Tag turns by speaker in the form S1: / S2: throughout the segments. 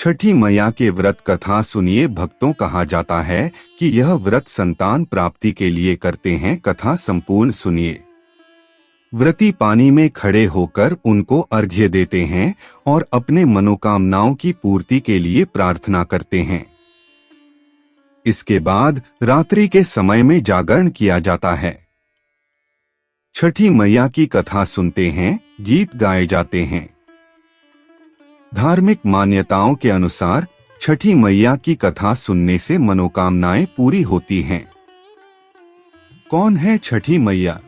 S1: छठी मैया के व्रत कथा सुनिए भक्तों। कहा जाता है कि यह व्रत संतान प्राप्ति के लिए करते हैं। कथा संपूर्ण सुनिए। व्रती पानी में खड़े होकर उनको अर्घ्य देते हैं और अपने मनोकामनाओं की पूर्ति के लिए प्रार्थना करते हैं। इसके बाद रात्रि के समय में जागरण किया जाता है। छठी मैया की कथा सुनते हैं, गीत गाए जाते हैं। धार्मिक मान्यताओं के अनुसार छठी मैया की कथा सुनने से मनोकामनाएं पूरी होती हैं। कौन है छठी मैया?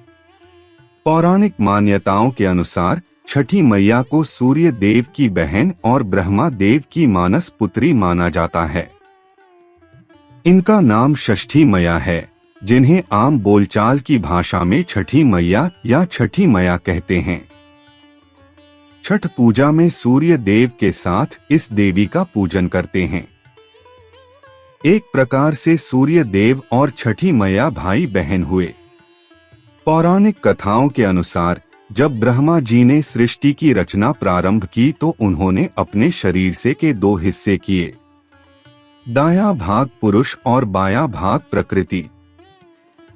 S1: पौराणिक मान्यताओं के अनुसार छठी मैया को सूर्य देव की बहन और ब्रह्मा देव की मानस पुत्री माना जाता है। इनका नाम षष्ठी मैया है, जिन्हें आम बोलचाल की भाषा में छठी मैया या छठी मैया कहते हैं। छठ पूजा में सूर्य देव के साथ इस देवी का पूजन करते हैं। एक प्रकार से सूर्य देव और छठी मैया भाई बहन हुए। पौराणिक कथाओं के अनुसार जब ब्रह्मा जी ने सृष्टि की रचना प्रारंभ की तो उन्होंने अपने शरीर से के दो हिस्से किए, दायां भाग पुरुष और बायां भाग प्रकृति।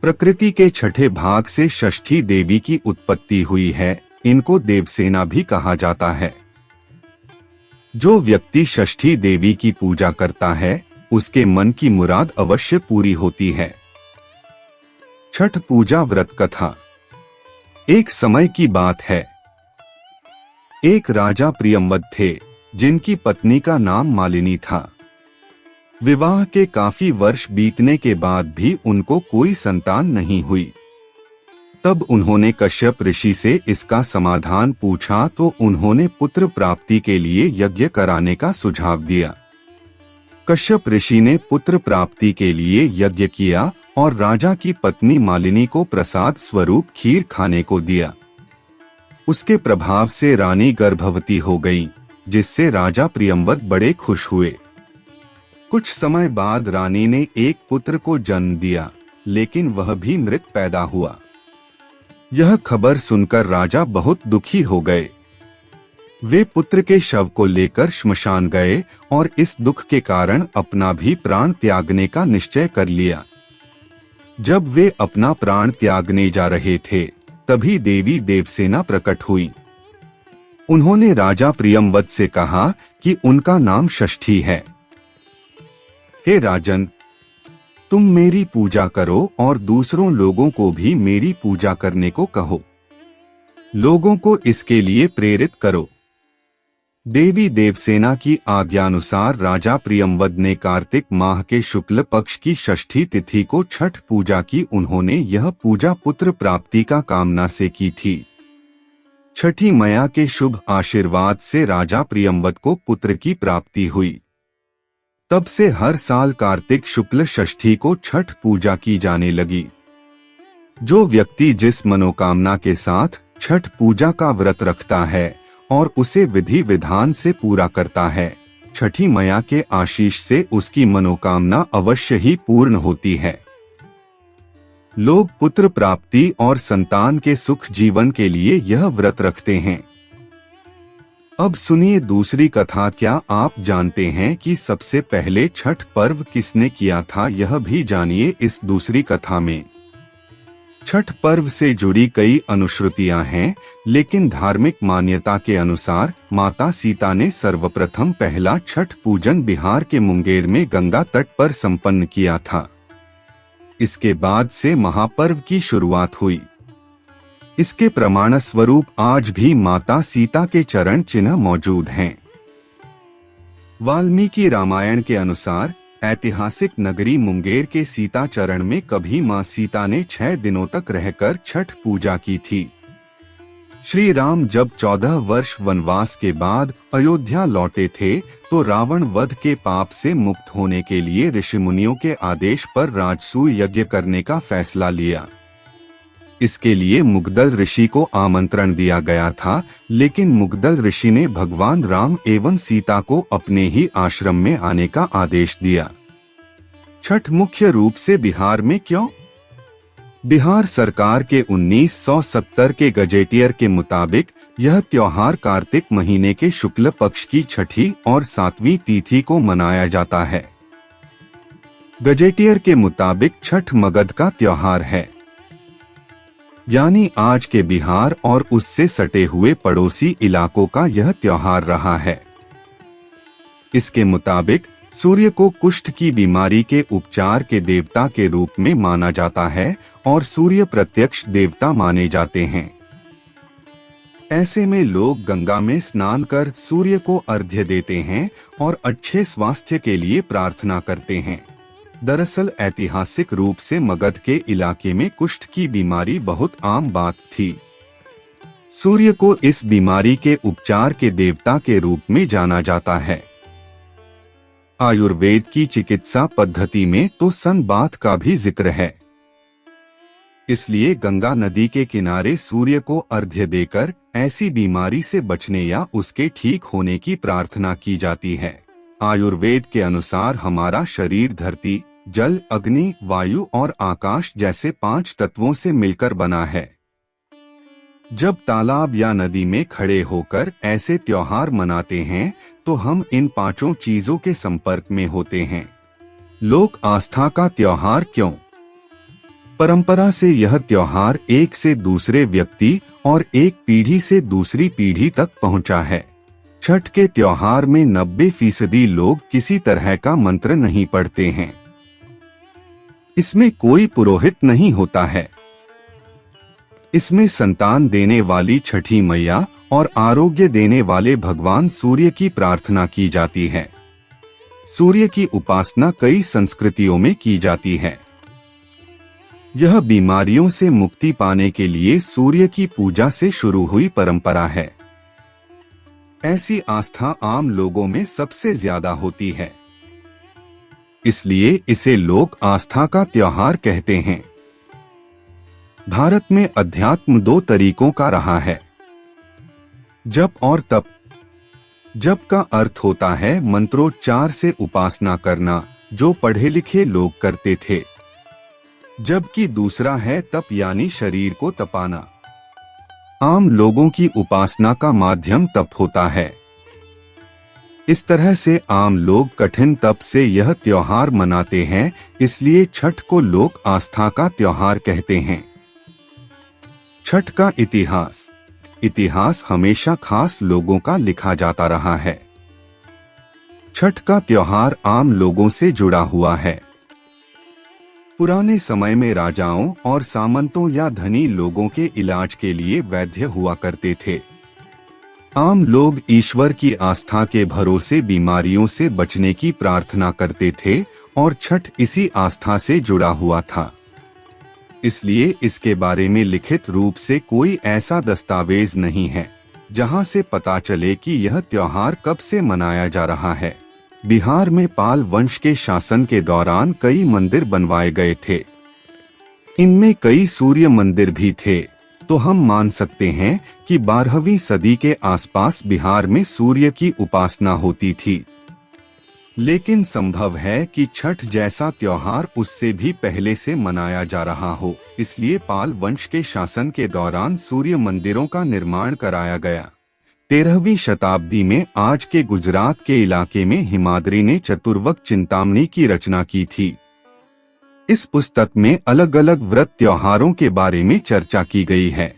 S1: प्रकृति के छठे भाग से षष्ठी देवी की उत्पत्ति हुई है। इनको देवसेना भी कहा जाता है। जो व्यक्ति षष्ठी देवी की पूजा करता है उसके मन की मुराद अवश्य पूरी होती है। छठ पूजा व्रत कथा। एक समय की बात है, एक राजा प्रियंवद थे जिनकी पत्नी का नाम मालिनी था। विवाह के काफी वर्ष बीतने के बाद भी उनको कोई संतान नहीं हुई। तब उन्होंने कश्यप ऋषि से इसका समाधान पूछा तो उन्होंने पुत्र प्राप्ति के लिए यज्ञ कराने का सुझाव दिया। कश्यप ऋषि ने पुत्र प्राप्ति के लिए यज्ञ किया और राजा की पत्नी मालिनी को प्रसाद स्वरूप खीर खाने को दिया। उसके प्रभाव से रानी गर्भवती हो गई, जिससे राजा प्रियंवद बड़े खुश हुए। कुछ समय बाद रानी ने एक पुत्र को जन्म दिया, लेकिन वह भी मृत पैदा हुआ। यह खबर सुनकर राजा बहुत दुखी हो गए। वे पुत्र के शव को लेकर श्मशान गए और इस दुख के कारण अपना भी प्राण त्यागने का निश्चय कर लिया। जब वे अपना प्राण त्यागने जा रहे थे तभी देवी देवसेना प्रकट हुई। उन्होंने राजा प्रियंवद से कहा कि उनका नाम षष्ठी है। हे राजन, तुम मेरी पूजा करो और दूसरों लोगों को भी मेरी पूजा करने को कहो। लोगों को इसके लिए प्रेरित करो। देवी देवसेना की आज्ञानुसार राजा प्रियंवद ने कार्तिक माह के शुक्ल पक्ष की षष्ठी तिथि को छठ पूजा की। उन्होंने यह पूजा पुत्र प्राप्ति का कामना से की थी। छठी मैया के शुभ आशीर्वाद से राजा प्रियंवद को पुत्र की प्राप्ति हुई। तब से हर साल कार्तिक शुक्ल षष्ठी को छठ पूजा की जाने लगी। जो व्यक्ति जिस मनोकामना के साथ छठ पूजा का व्रत रखता है और उसे विधि विधान से पूरा करता है, छठी मैया के आशीष से उसकी मनोकामना अवश्य ही पूर्ण होती है। लोग पुत्र प्राप्ति और संतान के सुख जीवन के लिए यह व्रत रखते हैं। अब सुनिए दूसरी कथा। क्या आप जानते हैं कि सबसे पहले छठ पर्व किसने किया था? यह भी जानिए इस दूसरी कथा में। छठ पर्व से जुड़ी कई अनुश्रुतियां हैं, लेकिन धार्मिक मान्यता के अनुसार माता सीता ने सर्वप्रथम पहला छठ पूजन बिहार के मुंगेर में गंगा तट पर संपन्न किया था। इसके बाद से महापर्व की शुरुआत हुई। इसके प्रमाण स्वरूप आज भी माता सीता के चरण चिन्ह मौजूद हैं। वाल्मीकि रामायण के अनुसार ऐतिहासिक नगरी मुंगेर के सीता चरण में कभी मां सीता ने 6 दिनों तक रहकर छठ पूजा की थी। श्री राम जब 14 वर्ष वनवास के बाद अयोध्या लौटे थे तो रावण वध के पाप से मुक्त होने के लिए ऋषि मुनियों के आदेश पर राजसूय यज्ञ करने का फैसला लिया। इसके लिए मुग्दल ऋषि को आमंत्रण दिया गया था, लेकिन मुग्दल ऋषि ने भगवान राम एवं सीता को अपने ही आश्रम में आने का आदेश दिया। छठ मुख्य रूप से बिहार में क्यों? बिहार सरकार के 1970 के गजेटियर के मुताबिक यह त्योहार कार्तिक महीने के शुक्ल पक्ष की छठी और 7वीं तिथि को मनाया जाता है। गजेटियर के मुताबिक छठ मगध का त्योहार है, यानी आज के बिहार और उससे सटे हुए पड़ोसी इलाकों का यह त्योहार रहा है। इसके मुताबिक सूर्य को कुष्ठ की बीमारी के उपचार के देवता के रूप में माना जाता है और सूर्य प्रत्यक्ष देवता माने जाते हैं। ऐसे में लोग गंगा में स्नान कर सूर्य को अर्घ्य देते हैं और अच्छे स्वास्थ्य के लिए प्रार्थना करते हैं। दरअसल ऐतिहासिक रूप से मगध के इलाके में कुष्ठ की बीमारी बहुत आम बात थी। सूर्य को इस बीमारी के उपचार के देवता के रूप में जाना जाता है। आयुर्वेद की चिकित्सा पद्धति में तो सन बाथ का भी जिक्र है। इसलिए गंगा नदी के किनारे सूर्य को अर्घ्य देकर ऐसी बीमारी से बचने या उसके ठीक होने की प्रार्थना की जाती है। आयुर्वेद के अनुसार हमारा शरीर धरती, जल, अग्नि, वायु और आकाश जैसे 5 तत्वों से मिलकर बना है। जब तालाब या नदी में खड़े होकर ऐसे त्योहार मनाते हैं तो हम इन 5 चीजों के संपर्क में होते हैं। लोक आस्था का त्योहार क्यों? परंपरा से यह त्योहार एक से दूसरे व्यक्ति और एक पीढ़ी से दूसरी पीढ़ी तक पहुंचा है। छठ के त्योहार में 90% लोग किसी तरह का मंत्र नहीं पढ़ते हैं। इसमें कोई पुरोहित नहीं होता है। इसमें संतान देने वाली छठी मैया और आरोग्य देने वाले भगवान सूर्य की प्रार्थना की जाती है। सूर्य की उपासना कई संस्कृतियों में की जाती है। यह बीमारियों से मुक्ति पाने के लिए सूर्य की पूजा से शुरू हुई परंपरा है। ऐसी आस्था आम लोगों में सबसे ज्यादा होती है, इसलिए इसे लोक आस्था का त्योहार कहते हैं। भारत में अध्यात्म 2 तरीकों का रहा है, जप और तप। जप का अर्थ होता है मंत्रोच्चार से उपासना करना, जो पढ़े लिखे लोग करते थे, जबकि दूसरा है तप, यानी शरीर को तपाना। आम लोगों की उपासना का माध्यम तप होता है। इस तरह से आम लोग कठिन तप से यह त्योहार मनाते हैं, इसलिए छठ को लोक आस्था का त्योहार कहते हैं। छठ का इतिहास हमेशा खास लोगों का लिखा जाता रहा है। छठ का त्योहार आम लोगों से जुड़ा हुआ है। पुराने समय में राजाओं और सामंतों या धनी लोगों के इलाज के लिए वैद्य हुआ करते थे। आम लोग ईश्वर की आस्था के भरोसे बीमारियों से बचने की प्रार्थना करते थे और छठ इसी आस्था से जुड़ा हुआ था। इसलिए इसके बारे में लिखित रूप से कोई ऐसा दस्तावेज नहीं है जहां से पता चले कि यह त्योहार कब से मनाया जा रहा है। बिहार में पाल वंश के शासन के दौरान कई मंदिर बनवाए गए थे। इनमें कई सूर्य मंदिर भी थे, तो हम मान सकते हैं कि 12वीं सदी के आसपास बिहार में सूर्य की उपासना होती थी। लेकिन संभव है कि छठ जैसा त्योहार उससे भी पहले से मनाया जा रहा हो, इसलिए पाल वंश के शासन के दौरान सूर्य मंदिरों का निर्माण कराया गया। 13वीं शताब्दी में आज के गुजरात के इलाके में हिमाद्री ने चतुर्वक चिंतामणि की रचना की थी। इस पुस्तक में अलग अलग व्रत त्योहारों के बारे में चर्चा की गई है।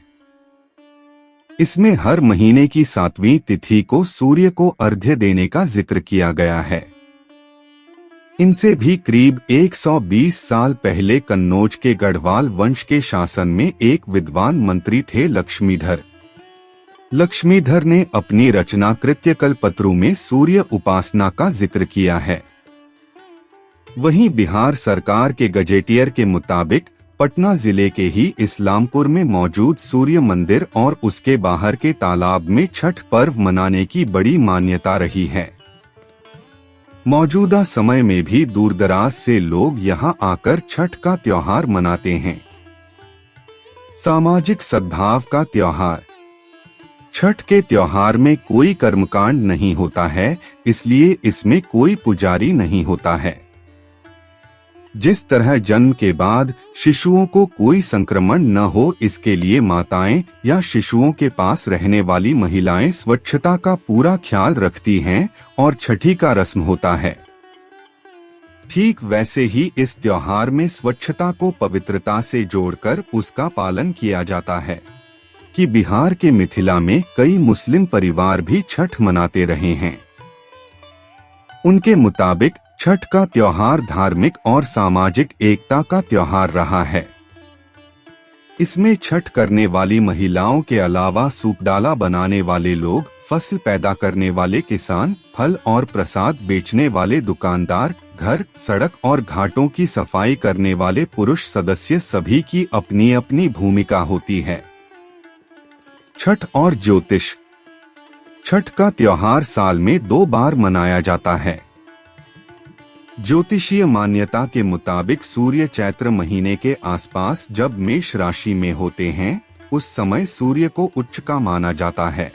S1: इसमें हर महीने की 7वीं तिथि को सूर्य को अर्घ्य देने का जिक्र किया गया है। इनसे भी करीब 120 साल पहले कन्नौज के गढ़वाल वंश के शासन में एक विद्वान मंत्री थे लक्ष्मीधर। लक्ष्मीधर ने अपनी रचना कृत्यकल्पत्रु में सूर्य उपासना का जिक्र किया है। वहीं बिहार सरकार के गजेटियर के मुताबिक पटना जिले के ही इस्लामपुर में मौजूद सूर्य मंदिर और उसके बाहर के तालाब में छठ पर्व मनाने की बड़ी मान्यता रही है। मौजूदा समय में भी दूरदराज से लोग यहां आकर छठ का त्योहार मनाते हैं। सामाजिक सद्भाव का त्योहार। छठ के त्योहार में कोई कर्मकांड नहीं होता है, इसलिए इसमें कोई पुजारी नहीं होता है। जिस तरह जन्म के बाद शिशुओं को कोई संक्रमण न हो, इसके लिए माताएं या शिशुओं के पास रहने वाली महिलाएं स्वच्छता का पूरा ख्याल रखती हैं और छठी का रस्म होता है। ठीक वैसे ही इस त्योहार में स्वच्छता को पवित्रता से जोड़कर उसका पालन किया जाता है कि बिहार के मिथिला में कई मुस्लिम परिवार भी छठ मनाते रहे हैं। उनके मुताबिक छठ का त्योहार धार्मिक और सामाजिक एकता का त्योहार रहा है। इसमें छठ करने वाली महिलाओं के अलावा सूपडाला बनाने वाले लोग, फसल पैदा करने वाले किसान, फल और प्रसाद बेचने वाले दुकानदार, घर, सड़क और घाटों की सफाई करने वाले पुरुष सदस्य सभी की अपनी अपनी भूमिका होती है। छठ और ज्योतिष। छठ का त्योहार साल में 2 बार मनाया जाता है। ज्योतिषीय मान्यता के मुताबिक सूर्य चैत्र महीने के आसपास जब मेष राशि में होते हैं, उस समय सूर्य को उच्च का माना जाता है।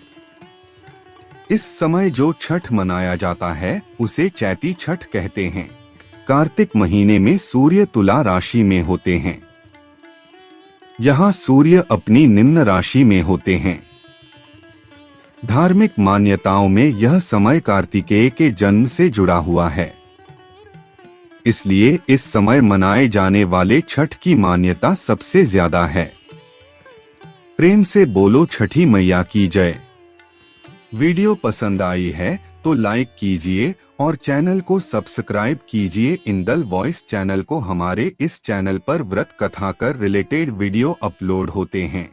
S1: इस समय जो छठ मनाया जाता है उसे चैती छठ कहते हैं। कार्तिक महीने में सूर्य तुला राशि में होते हैं। यहाँ सूर्य अपनी निम्न राशि में होते हैं। धार्मिक मान्यताओं में यह समय कार्तिकेय के जन्म से जुड़ा हुआ है, इसलिए इस समय मनाए जाने वाले छठ की मान्यता सबसे ज्यादा है। प्रेम से बोलो छठी मैया की जय। वीडियो पसंद आई है तो लाइक कीजिए और चैनल को सब्सक्राइब कीजिए। इंदल वॉइस चैनल को हमारे इस चैनल पर व्रत कथा कर रिलेटेड वीडियो अपलोड होते हैं।